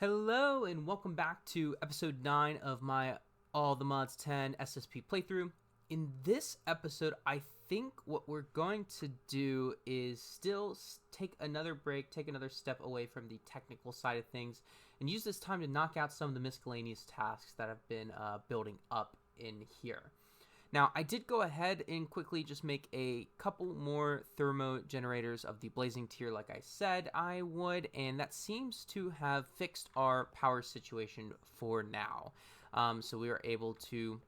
Hello and welcome back to episode 9 of my AllTheMods10 SSP playthrough. In this episode, I think what we're going to do is still take another break, take another step away from the technical side of things, and use this time to knock out some of the miscellaneous tasks that have been building up in here. Now, I did go ahead and quickly just make a couple more thermo generators of the blazing tier like I said I would, and that seems to have fixed our power situation for now. So we are able to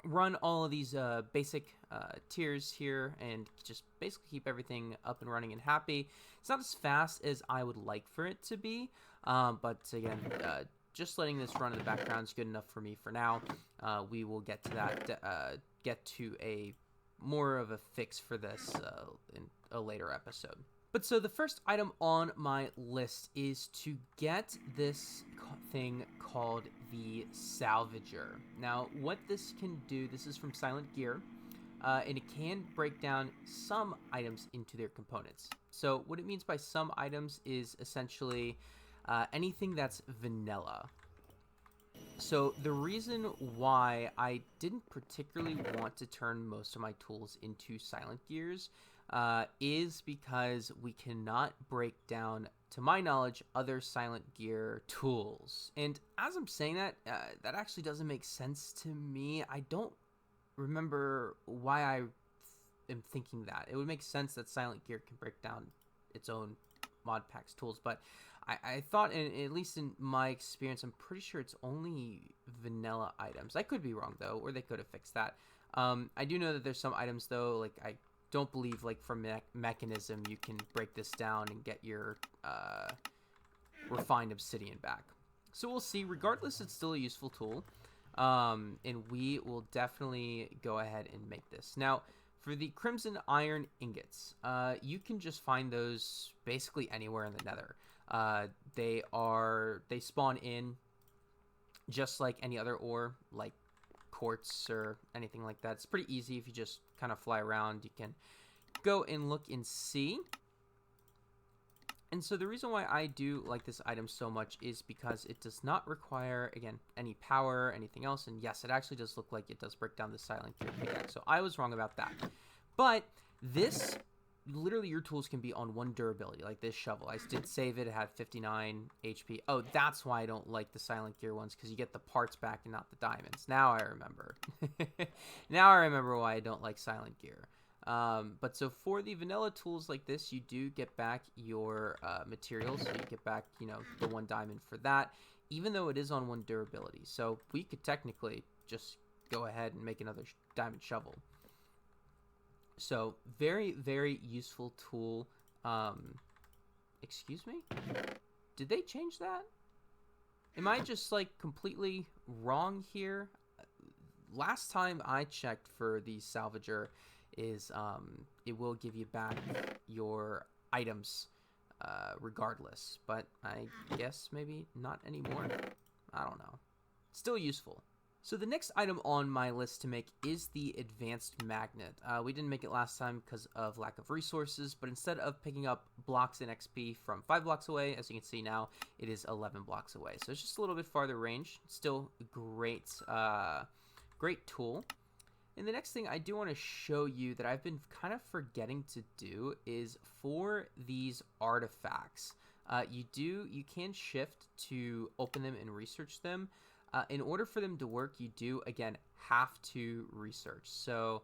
run all of these basic tiers here and just basically keep everything up and running and happy. It's not as fast as I would like for it to be, but again, just letting this run in the background is good enough for me for now. We will get to that, get to a more of a fix for this in a later episode. But so the first item on my list is to get this thing called the Salvager. Now, what this can do, this is from Silent Gear, and it can break down some items into their components. So what it means by some items is essentially anything that's vanilla. So the reason why I didn't particularly want to turn most of my tools into Silent Gears is because we cannot break down, to my knowledge, other Silent Gear tools. And as I'm saying that, that actually doesn't make sense to me. I don't remember why I am thinking that. It would make sense that Silent Gear can break down its own modpack's tools, but I thought, at least in my experience, I'm pretty sure it's only vanilla items. I could be wrong, though, or they could have fixed that. I do know that there's some items, though, like I don't believe, like, from Mechanism, you can break this down and get your refined obsidian back. So we'll see. Regardless, it's still a useful tool, and we will definitely go ahead and make this. Now, for the crimson iron ingots, you can just find those basically anywhere in the nether. They spawn in just like any other ore, like quartz or anything like that. It's pretty easy if you just kind of fly around. You can go and look and see. And so the reason why I do like this item so much is because it does not require, again, any power or anything else. And yes, it actually does look like it does break down the Silent Gear pickaxe. So I was wrong about that. But this, literally your tools can be on one durability, like this shovel. I did save it. It had 59 HP. Oh, that's why I don't like the Silent Gear ones, because you get the parts back and not the diamonds. Now I remember. Now I remember why I don't like Silent Gear. But so for the vanilla tools like this, you do get back your materials. So you get back, you know, the 1 diamond for that, even though it is on 1 durability. So we could technically just go ahead and make another diamond shovel. So very, very useful tool. Excuse me? Did they change that? Am I just like completely wrong here? Last time I checked for the Salvager is it will give you back your items regardless, but I guess maybe not anymore. I don't know. Still useful. So the next item on my list to make is the advanced magnet. We didn't make it last time because of lack of resources, but instead of picking up blocks in XP from 5 blocks away, as you can see now, it is 11 blocks away. So it's just a little bit farther range. Still great, great tool. And the next thing I do want to show you that I've been kind of forgetting to do is for these artifacts. You can shift to open them and research them. In order for them to work, you do, again, have to research. So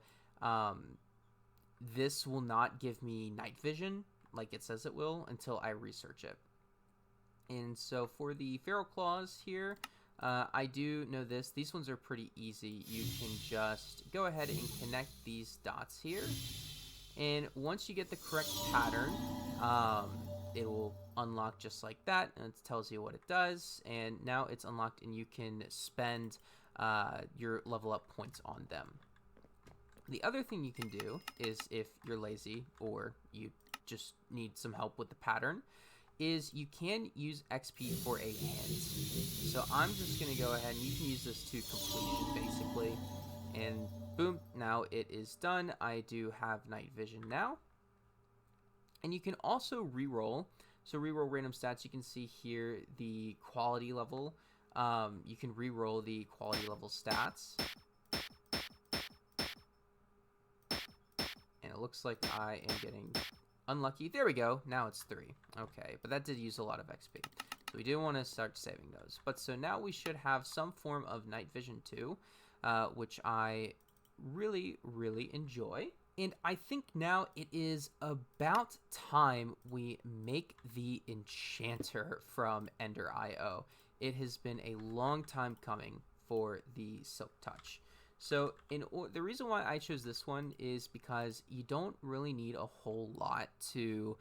this will not give me night vision like it says it will until I research it. And so for the feral claws here, I do know this. These ones are pretty easy. You can just go ahead and connect these dots here. And once you get the correct pattern, it will unlock just like that, and it tells you what it does, and now it's unlocked and you can spend your level up points on them. The other thing you can do is, if you're lazy or you just need some help with the pattern, is you can use XP for a hand. So I'm just going to go ahead and you can use this to completion basically, and boom, now it is done. I do have night vision now. And you can also reroll So reroll random stats, you can see here the quality level. You can reroll the quality level stats. And it looks like I am getting unlucky. There we go. Now it's 3. Okay, but that did use a lot of XP. So we do want to start saving those. But so now we should have some form of night vision too, which I really, really enjoy. And I think now it is about time we make the enchanter from Ender IO. It has been a long time coming for the Silk Touch. So the reason why I chose this one is because you don't really need a whole lot to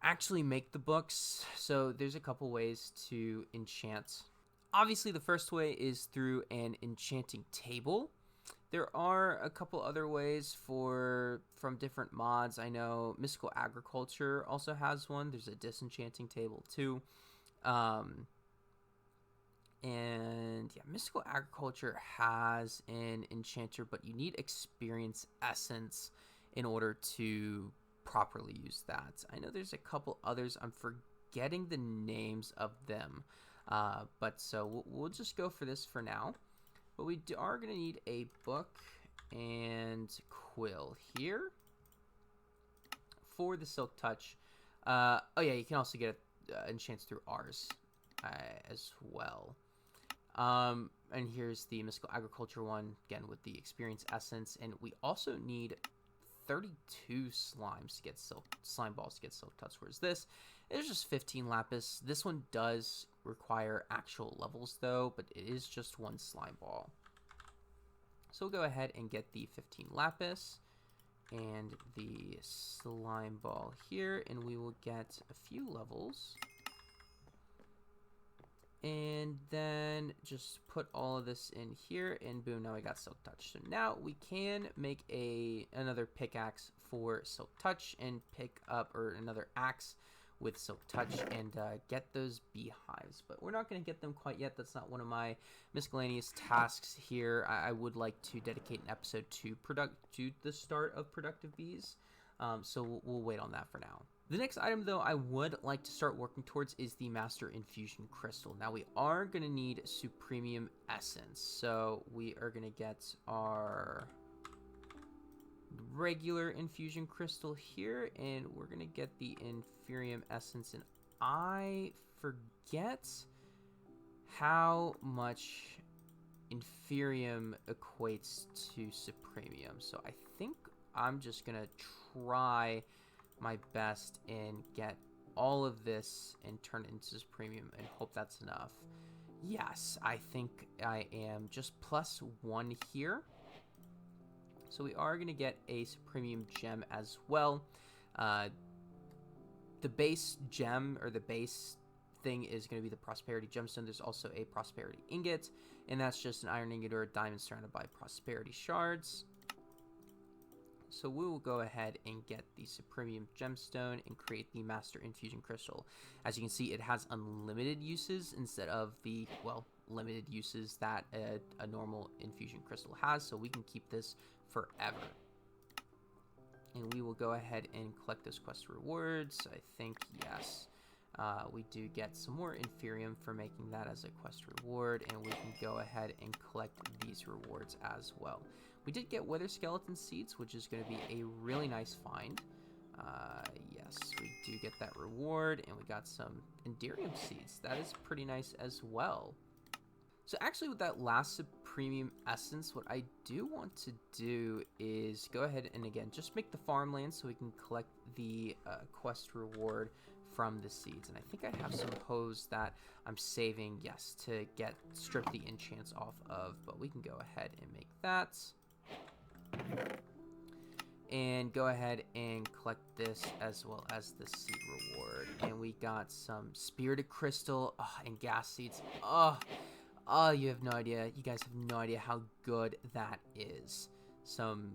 actually make the books. So there's a couple ways to enchant. Obviously, the first way is through an enchanting table. There are a couple other ways from different mods. I know Mystical Agriculture also has one. There's a disenchanting table too. And yeah, Mystical Agriculture has an enchanter, but you need experience essence in order to properly use that. I know there's a couple others. I'm forgetting the names of them. But so we'll just go for this for now. But we are going to need a book and quill here for the Silk Touch. Oh yeah, you can also get it enchanted through ours as well. And here's the Mystical Agriculture one, again with the experience essence, and we also need 32 slimes to get slime balls to get Silk Touch. Whereas this is just 15 lapis. This one does require actual levels though, but it is just 1 slime ball. So we'll go ahead and get the 15 lapis and the slime ball here, and we will get a few levels. And then just put all of this in here, and boom, now we got Silk Touch. So now we can make another pickaxe for Silk Touch and pick up, or another axe with Silk Touch, and get those beehives. But we're not going to get them quite yet. That's not one of my miscellaneous tasks here. I would like to dedicate an episode to the start of productive bees. So we'll wait on that for now. The next item, though, I would like to start working towards is the Master Infusion Crystal. Now, we are going to need Supremium Essence. So we are going to get our regular Infusion Crystal here, and we're going to get the Inferium Essence. And I forget how much Inferium equates to Supremium. So I think I'm just going to try my best and get all of this and turn it into premium and hope that's enough. Yes, I think I am just +1 here. So we are going to get a premium gem as well. The base gem, or the base thing, is going to be the prosperity gemstone. There's also a prosperity ingot, and that's just an iron ingot or a diamond surrounded by prosperity shards. So we will go ahead and get the Supremium Gemstone and create the Master Infusion Crystal. As you can see, it has unlimited uses instead of the, well, limited uses that a normal Infusion Crystal has, so we can keep this forever. And we will go ahead and collect those quest rewards. I think, yes, we do get some more Inferium for making that as a quest reward, and we can go ahead and collect these rewards as well. We did get Wither Skeleton Seeds, which is going to be a really nice find. Yes, we do get that reward, and we got some Enderium Seeds. That is pretty nice as well. So actually, with that last Supremium Essence, what I do want to do is go ahead and, again, just make the farmland so we can collect the quest reward from the seeds. And I think I have some hoes that I'm saving, yes, to strip the enchants off of, but we can go ahead and make that. And go ahead and collect this as well as the seed reward. And we got some Spirited Crystal and gas seeds. You have no idea. You guys have no idea how good that is. Some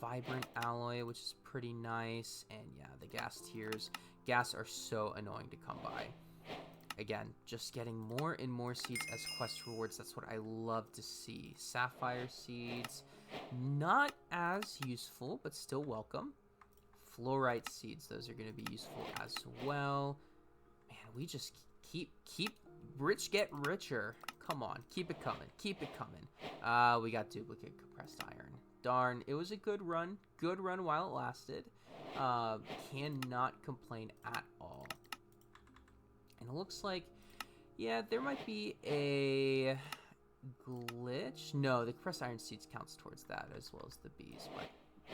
Vibrant Alloy, which is pretty nice. And yeah, the gas tiers. Gas are so annoying to come by. Again, just getting more and more seeds as quest rewards. That's what I love to see. Sapphire seeds, not as useful, but still welcome. Fluorite seeds, those are going to be useful as well. we just keep rich get richer. Come on, keep it coming, keep it coming. We got duplicate compressed iron. Darn, it was a good run while it lasted. Cannot complain at all. And it looks like, yeah, there might be a glitch. No, the compressed iron seeds counts towards that as well as the bees, but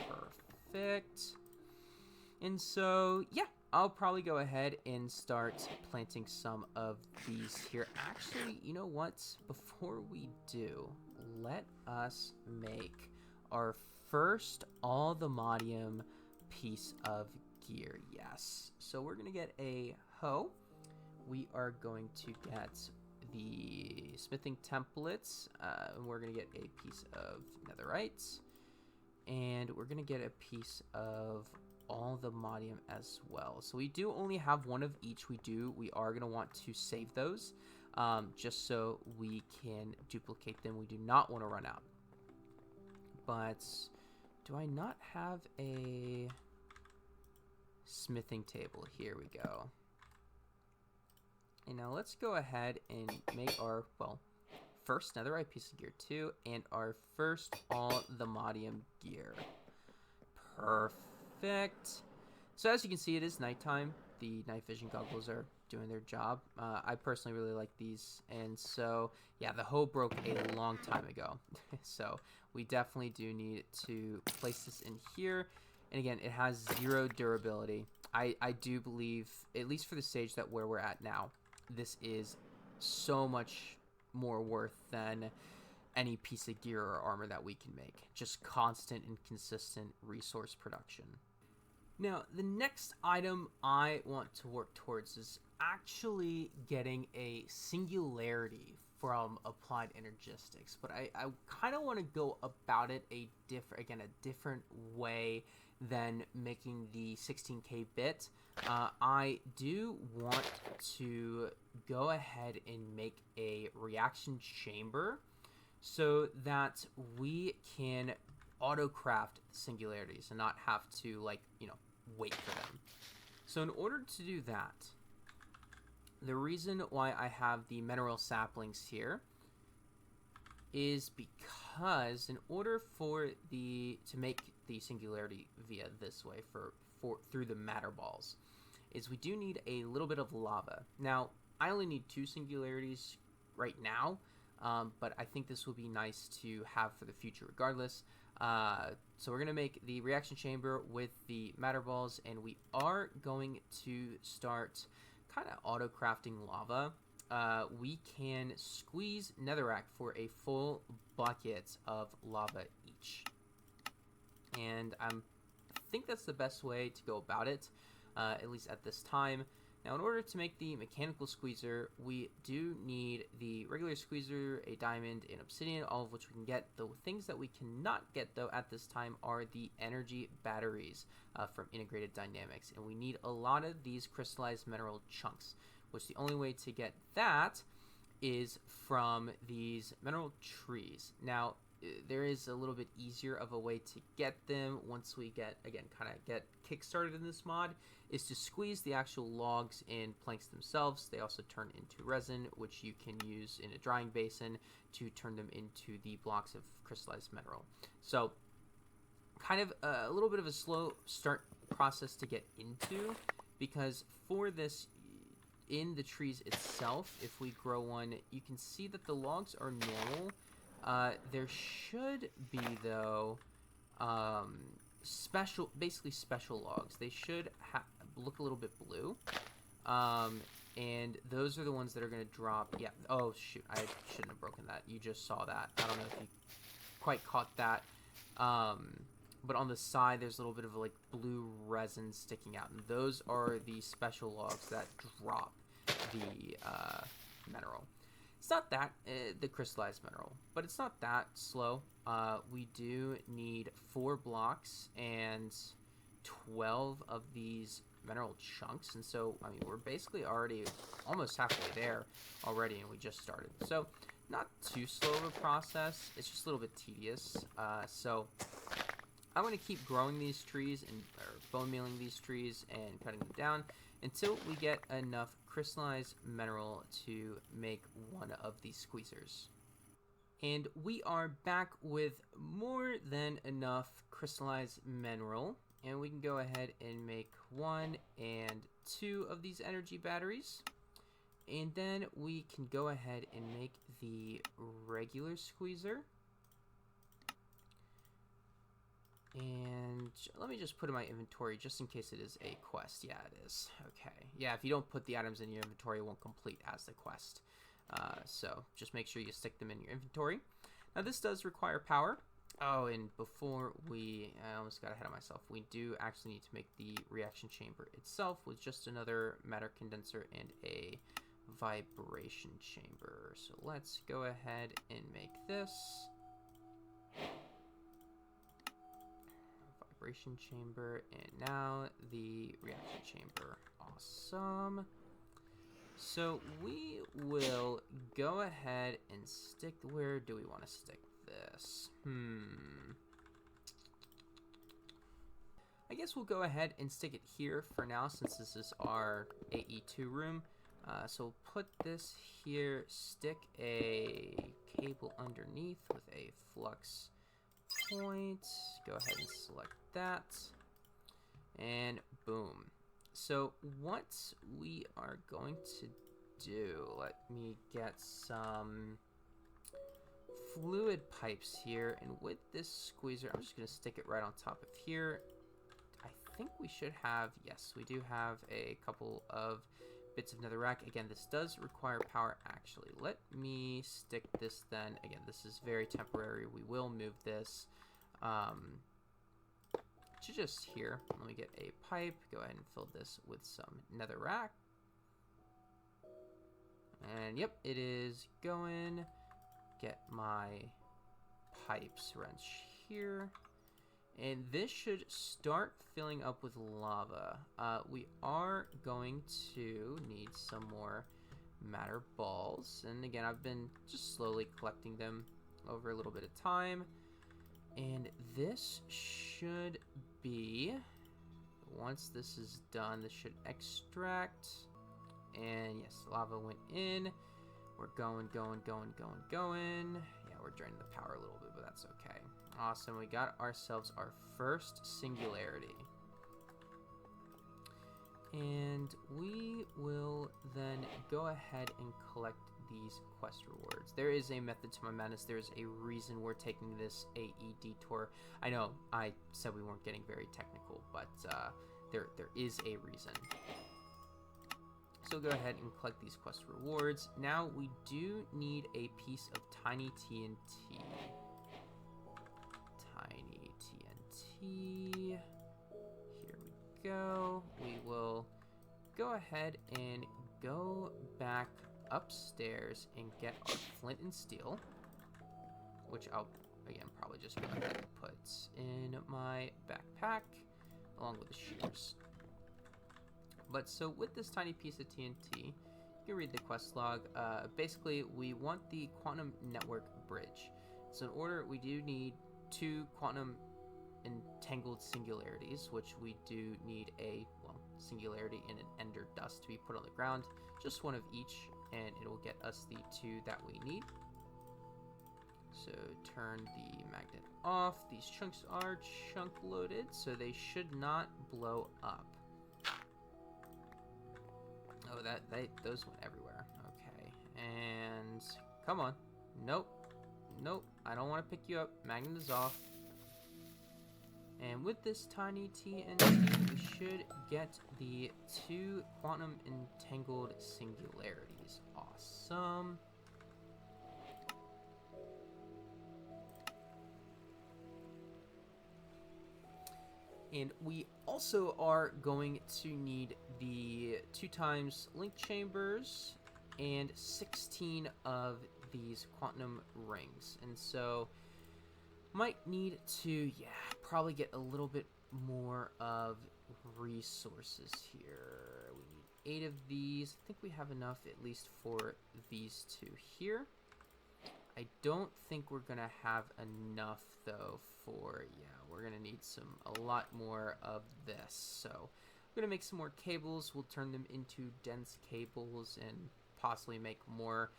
perfect. And so, yeah, I'll probably go ahead and start planting some of these here. Actually, you know what? Before we do, let us make our first AllTheMods10 piece of gear. Yes. So we're going to get a hoe. We are going to get the smithing templates. We're going to get a piece of netherite. And we're going to get a piece of AllTheMods10 as well. So we do only have one of each. We are going to want to save those just so we can duplicate them. We do not want to run out. But do I not have a smithing table? Here we go. And now let's go ahead and make our, well, first netherite piece of gear 2 and our first AllTheMods10 gear. Perfect. So as you can see, it is nighttime. The night vision goggles are doing their job. I personally really like these. And so, yeah, the hoe broke a long time ago. So we definitely do need to place this in here. And again, it has 0 durability. I do believe, at least for the stage that where we're at now, this is so much more worth than any piece of gear or armor that we can make. Just constant and consistent resource production. Now, the next item I want to work towards is actually getting a singularity from applied energistics, but I kind of want to go about it a different way than making the 16k bit. I do want to go ahead and make a reaction chamber so that we can auto-craft singularities and not have to, like, you know, wait for them. So in order to do that, the reason why I have the mineral saplings here is because in order for to make the singularity via this way through the matter balls, is we do need a little bit of lava. Now, I only need 2 singularities right now, but I think this will be nice to have for the future regardless. So we're going to make the reaction chamber with the matter balls, and we are going to start kind of auto-crafting lava. We can squeeze netherrack for a full bucket of lava each. And I think that's the best way to go about it, at least at this time. Now, in order to make the mechanical squeezer, we do need the regular squeezer, a diamond, and obsidian, all of which we can get. The things that we cannot get, though, at this time are the energy batteries from Integrated Dynamics. And we need a lot of these crystallized mineral chunks, which the only way to get that is from these mineral trees. Now, there is a little bit easier of a way to get them once we get kickstarted in this mod, is to squeeze the actual logs and planks themselves. They also turn into resin, which you can use in a drying basin to turn them into the blocks of crystallized mineral. So kind of a little bit of a slow start process to get into, because for this, in the trees itself, if we grow one, you can see that the logs are normal. There should be, though, basically special logs. They should look a little bit blue, and those are the ones that are going to drop. Yeah. Oh shoot! I shouldn't have broken that. You just saw that. I don't know if you quite caught that. But on the side, there's a little bit of like blue resin sticking out, and those are the special logs that drop the mineral. It's not that, the crystallized mineral, but it's not that slow. We do need 4 blocks and 12 of these mineral chunks, and so, I mean, we're basically already almost halfway there already, and we just started. So, not too slow of a process, it's just a little bit tedious. So, I'm going to keep growing these trees, or bone mealing these trees and cutting them down until we get enough crystallized mineral to make one of these squeezers. And we are back with more than enough crystallized mineral. And we can go ahead and make 1 and 2 of these energy batteries. And then we can go ahead and make the regular squeezer. And let me just put in my inventory just in case it is a quest. Yeah, it is. Okay. Yeah, if you don't put the items in your inventory, it won't complete as the quest. So just make sure you stick them in your inventory. Now this does require power. Oh, and before I almost got ahead of myself. We do actually need to make the reaction chamber itself with just another matter condenser and a vibration chamber. So let's go ahead and make this. Vibration chamber, and now the reaction chamber. Awesome. So we will go ahead and stick, where do we want to stick this? I guess we'll go ahead and stick it here for now since this is our AE2 room. So we'll put this here, stick a cable underneath with a flux point. Go ahead and select that. And boom. So what we are going to do, let me get some fluid pipes here, and with this squeezer, I'm just going to stick it right on top of here. I think we should have, yes, we do have a couple of bits of netherrack. Again, this does require power actually. Let me stick this then. Again, this is very temporary. We will move this to just here. Let me get a pipe. Go ahead and fill this with some netherrack. And yep, it is going. Get my pipes wrench here. And this should start filling up with lava. We are going to need some more matter balls. And again, I've been just slowly collecting them over a little bit of time. And this should be, once this is done, this should extract. And yes, lava went in. We're going. Yeah, we're draining the power a little bit, but that's okay. Awesome, we got ourselves our first singularity. And we will then go ahead and collect these quest rewards. There is a method to my madness. There's a reason we're taking this AE detour. I know I said we weren't getting very technical, but there is a reason. So go ahead and collect these quest rewards. Now we do need a piece of tiny TNT. Tiny TNT. Here we go. We will go ahead and go back upstairs and get our flint and steel, which I'll, again, probably just go ahead and put in my backpack along with the shears. But so with this tiny piece of TNT, you can read the quest log. Basically, we want the quantum network bridge. So in order, we do need 2 quantum entangled singularities, which we do need a, well, singularity and an ender dust to be put on the ground. Just one of each, and it will get us the 2 that we need. So turn the magnet off. These chunks are chunk loaded, so they should not blow up. Oh, those went everywhere. Okay, and come on. Nope. I don't want to pick you up. Magnet is off. And with this tiny TNT, we should get the 2 quantum entangled singularities. Awesome. And we also are going to need the 2 times link chambers and 16 of these quantum rings. And so might need to, yeah, probably get a little bit more of resources here. We need 8 of these. I think we have enough at least for these 2 here. I don't think we're gonna have enough though for, yeah, we're gonna need a lot more of this. So We're going to make some more cables. We'll turn them into dense cables and possibly make more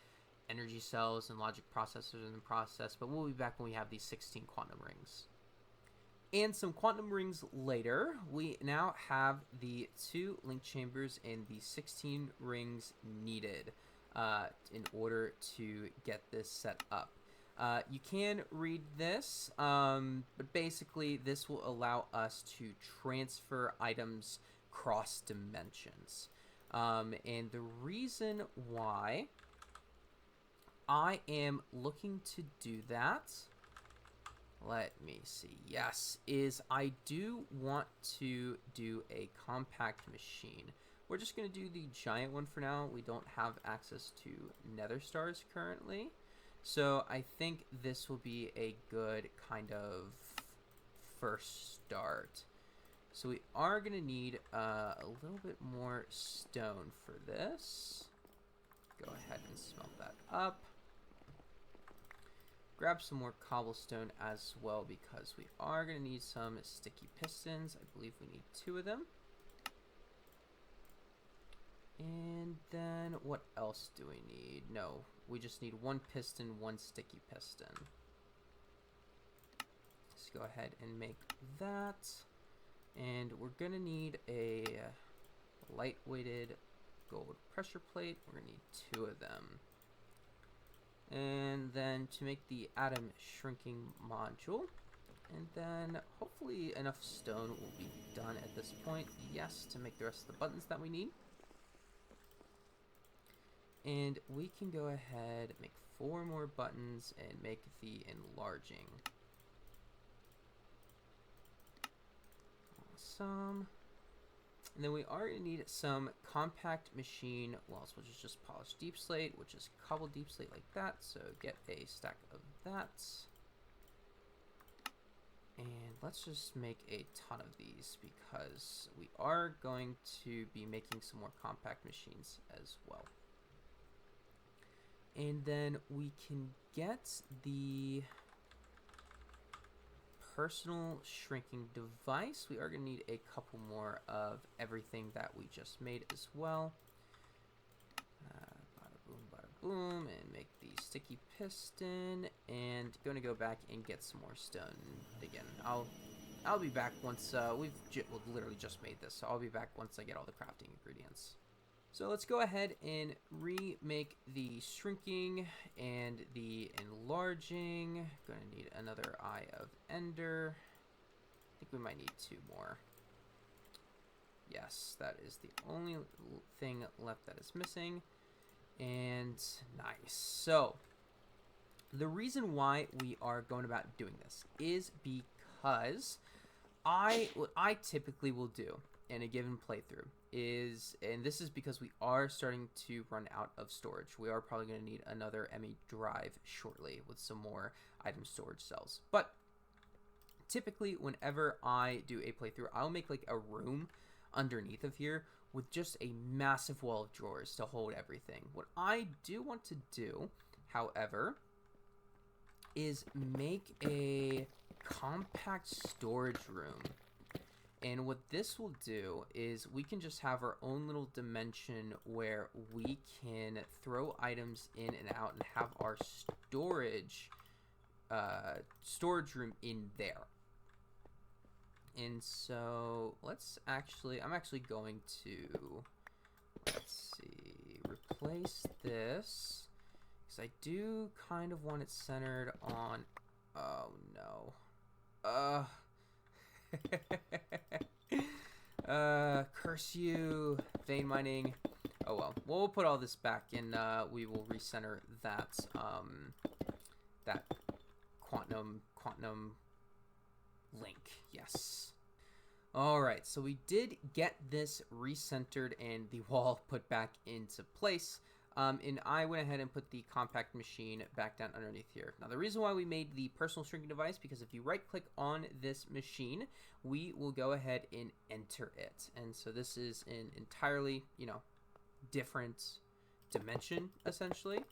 energy cells and logic processors in the process. But we'll be back when we have these 16 quantum rings. And some quantum rings later, we now have the 2 link chambers and the 16 rings needed in order to get this set up. You can read this, but basically this will allow us to transfer items cross dimensions. And the reason why I am looking to do that, let me see, yes, is I do want to do a compact machine. We're just going to do the giant one for now. We don't have access to nether stars currently. So I think this will be a good kind of first start. So we are going to need a little bit more stone for this. Go ahead and smelt that up. Grab some more cobblestone as well because we are going to need some sticky pistons. I believe we need 2 of them. And then what else do we need? No, we just need 1 piston, 1 sticky piston. Let's go ahead and make that. And we're going to need a light-weighted gold pressure plate. We're going to need 2 of them. And then to make the atom shrinking module. And then hopefully enough stone will be done at this point. Yes, to make the rest of the buttons that we need. And we can go ahead, make 4 more buttons, and make the enlarging. Awesome. And then we are going to need some compact machine walls, which is just polished deep slate, which is cobbled deep slate like that. So get a stack of that. And let's just make a ton of these because we are going to be making some more compact machines as well. And then we can get the personal shrinking device. We are going to need a couple more of everything that we just made as well. Bada boom, and make the sticky piston. And going to go back and get some more stone. Again, I'll be back once we've literally just made this. So I'll be back once I get all the crafting ingredients. So let's go ahead and remake the shrinking and the enlarging. Going to need another Eye of Ender. I think we might need 2 more. Yes, that is the only thing left that is missing. And nice. So the reason why we are going about doing this is because what I typically will do in a given playthrough is, and this is because we are starting to run out of storage. We are probably going to need another ME drive shortly with some more item storage cells. But typically whenever I do a playthrough, I'll make like a room underneath of here with just a massive wall of drawers to hold everything. What I do want to do, however, is make a compact storage room. And what this will do is we can just have our own little dimension where we can throw items in and out and have our storage room in there. And so I'm actually going to, let's see, replace this because I do kind of want it centered on, oh no. Curse you, vein mining. Oh well, we'll put all this back and we will recenter that that quantum link. Yes. All right, so we did get this recentered and the wall put back into place. And I went ahead and put the compact machine back down underneath here. Now, the reason why we made the personal shrinking device, because if you right-click on this machine, we will go ahead and enter it. And so this is an entirely, different dimension, essentially.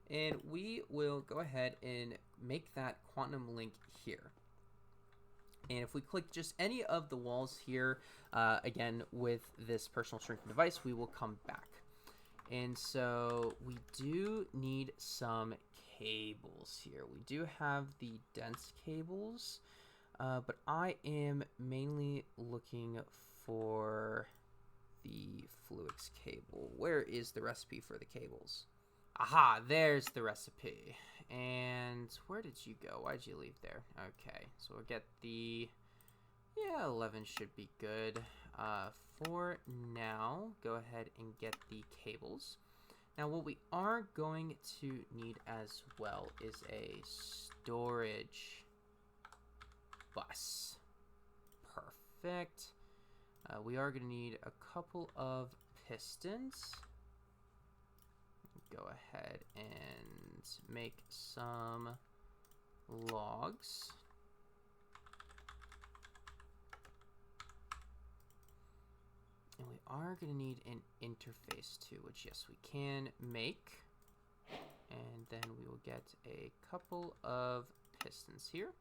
And we will go ahead and make that quantum link here. And if we click just any of the walls here, again, with this personal shrinking device, we will come back. And so we do need some cables here. We do have the dense cables, but I am mainly looking for the fluix cable. Where is the recipe for the cables? Aha, there's the recipe. And where did you go? Why'd you leave there? Okay, so we'll get the... Yeah, 11 should be good. For now, go ahead and get the cables. Now, what we are going to need as well is a storage bus. Perfect. We are going to need a couple of pistons. Go ahead and make some logs. And we are going to need an interface too, which yes, we can make. And then we will get a couple of pistons here.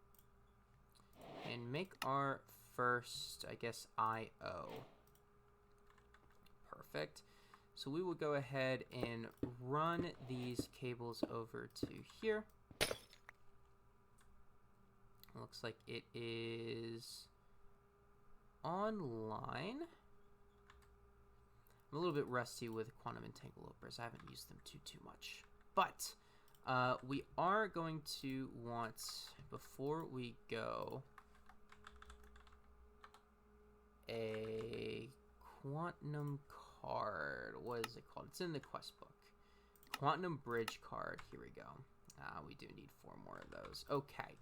And make our first, I guess, I/O. Perfect. So we will go ahead and run these cables over to here. Looks like it is online. I'm a little bit rusty with quantum entanglements. I haven't used them too much. But we are going to want, before we go, a quantum card. What is it called? It's in the quest book. Quantum bridge card. Here we go. We do need 4 more of those. Okay.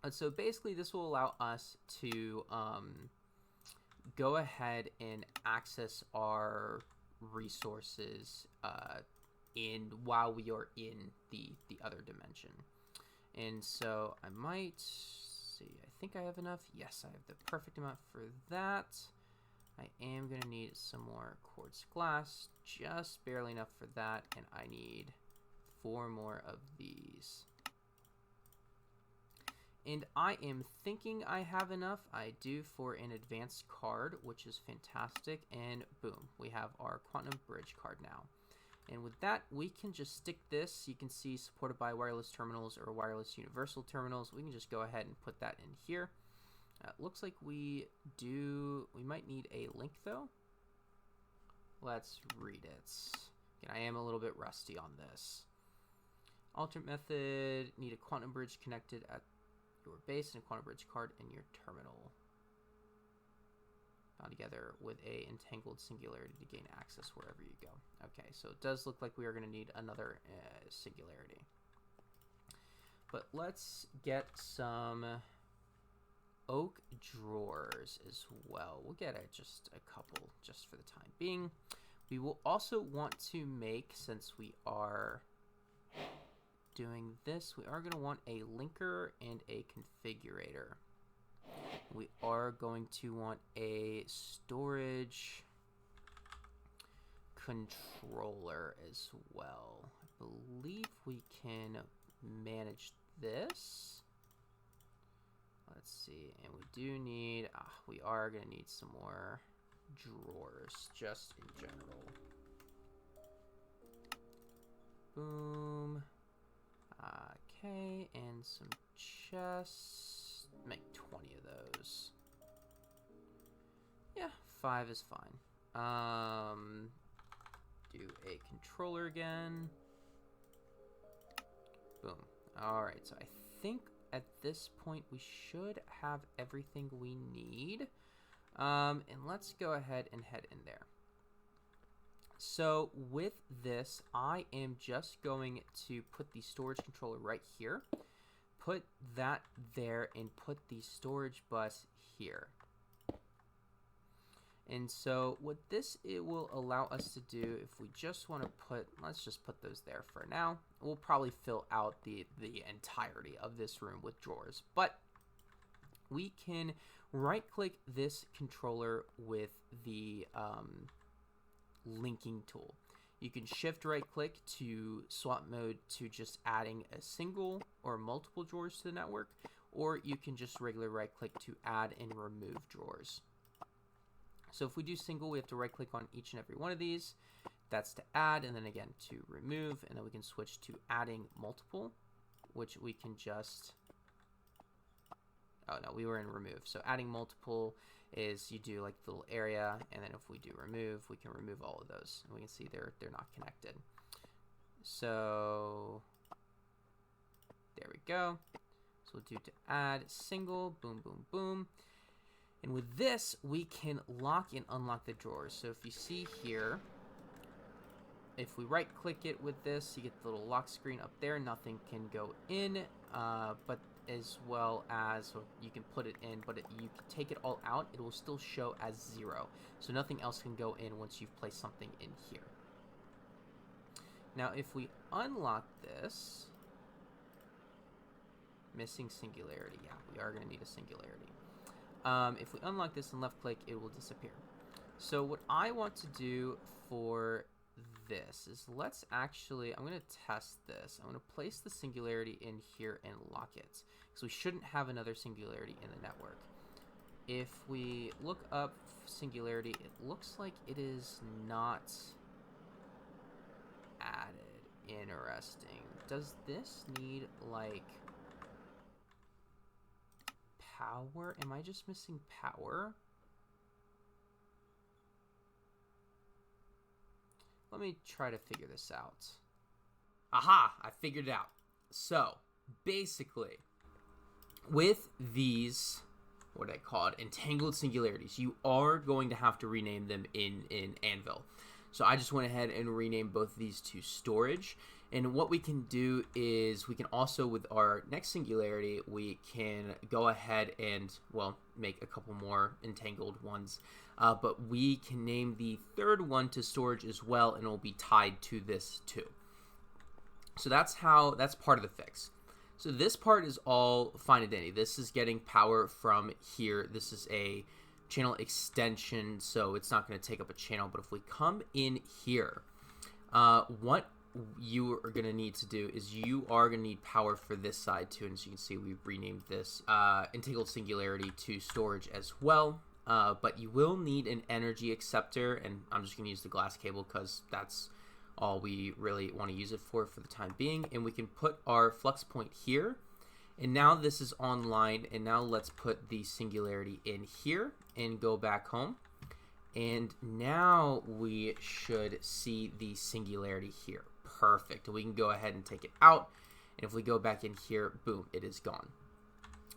And so basically this will allow us to go ahead and access our resources while we are in the other dimension. And so I might see, I think I have enough. Yes, I have the perfect amount for that. I am going to need some more quartz glass, just barely enough for that, and I need 4 more of these. And I am thinking I have enough. I do for an advanced card, which is fantastic, and boom, we have our quantum bridge card now. And with that, we can just stick this. You can see supported by wireless terminals or wireless universal terminals. We can just go ahead and put that in here. Looks like we might need a link though. Let's read it. Again, I am a little bit rusty on this. Alternate method, need a quantum bridge connected at your base and a quantum bridge card in your terminal. Bound together with a entangled singularity to gain access wherever you go. Okay, so it does look like we are going to need another singularity. But let's get some oak drawers as well. We'll get just a couple just for the time being. We will also want to make, since we are doing this, we are going to want a linker and a configurator. We are going to want a storage controller as well. I believe we can manage this. Let's see, and we do need, we are going to need some more drawers, just in general. Boom. Okay, and some chests. Make 20 of those. Yeah, 5 is fine. Do a controller again. Boom. Alright, so I think at this point we should have everything we need. And let's go ahead and head in there. So with this, I am just going to put the storage controller right here, put that there, and put the storage bus here. And so what it will allow us to do, if we just want to put, let's just put those there for now. We'll probably fill out the entirety of this room with drawers. But we can right-click this controller with the linking tool. You can shift right-click to swap mode to just adding a single or multiple drawers to the network, or you can just regular right click to add and remove drawers. So if we do single, we have to right click on each and every one of these. That's to add, and then again to remove, and then we can switch to adding multiple, which we can just, oh no, we were in remove. So adding multiple is you do like the little area, and then if we do remove, we can remove all of those, and we can see they're not connected. So there we go. So we'll do to add single, boom, boom, boom. And with this, we can lock and unlock the drawers. So if you see here, if we right click it with this, you get the little lock screen up there. Nothing can go in, but as well as, so you can put it in, but you can take it all out. It will still show as 0. So nothing else can go in once you've placed something in here. Now, if we unlock this, missing singularity. Yeah, we are going to need a singularity. If we unlock this and left click, it will disappear. So what I want to do for this is let's actually, I'm going to test this. I'm going to place the singularity in here and lock it, because we shouldn't have another singularity in the network. If we look up singularity, it looks like it is not added. Interesting. Does this need like power? Am I just missing power? Let me try to figure this out. Aha! I figured it out. So, basically, with these, what I call it, entangled singularities, you are going to have to rename them in Anvil. So I just went ahead and renamed both of these to storage. And what we can do is we can also, with our next singularity, we can go ahead and, well, make a couple more entangled ones. But we can name the third one to storage as well, and it will be tied to this too. So that's part of the fix. So this part is all fine and dandy. This is getting power from here. This is a channel extension, so it's not going to take up a channel. But if we come in here, what you are going to need to do is you are going to need power for this side too. And as you can see, we've renamed this entangled singularity to storage as well. But you will need an energy acceptor, and I'm just going to use the glass cable because that's all we really want to use it for the time being. And we can put our flux point here, and now this is online. And now let's put the singularity in here and go back home, and now we should see the singularity here. Perfect. And we can go ahead and take it out, and if we go back in here, boom, it is gone.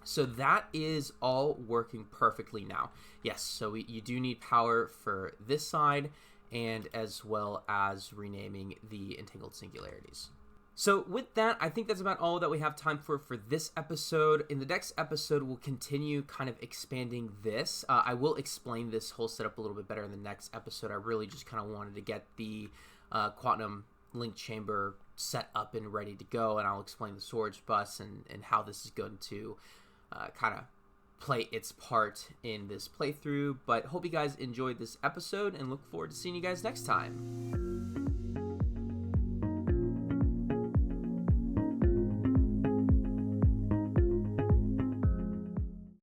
So that is all working perfectly now. Yes, so you do need power for this side, and as well as renaming the entangled singularities. So with that, I think that's about all that we have time for this episode. In the next episode, we'll continue kind of expanding this. I will explain this whole setup a little bit better in the next episode. I really just kind of wanted to get the quantum link chamber set up and ready to go, and I'll explain the storage bus and how this is going to kind of play its part in this playthrough. But hope you guys enjoyed this episode, and look forward to seeing you guys next time.